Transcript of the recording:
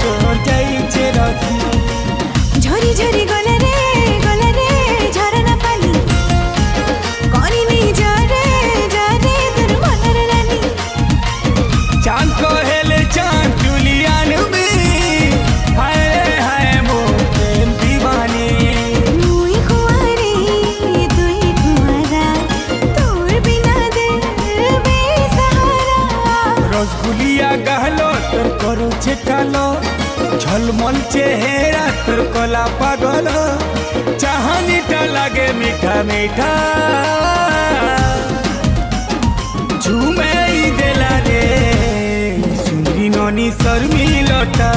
तो जाइछे रखी झरी झरी गला रे झरना पानी करी नहीं जारे तोर मनर रानी चांद को हेले चांद दुलियान में हाय मो प्रेम दीवानी मुई कुंवारी तुई कुंवारा तोर बिना दिल बेसहारा रसगुलिया गहलो तोर करो छेटालो झलमल चेहरा तोर कला पागल चाहनीटा लागे मीठा मीठा झूमे देला रे सुंदरी ननी शर्मिलता।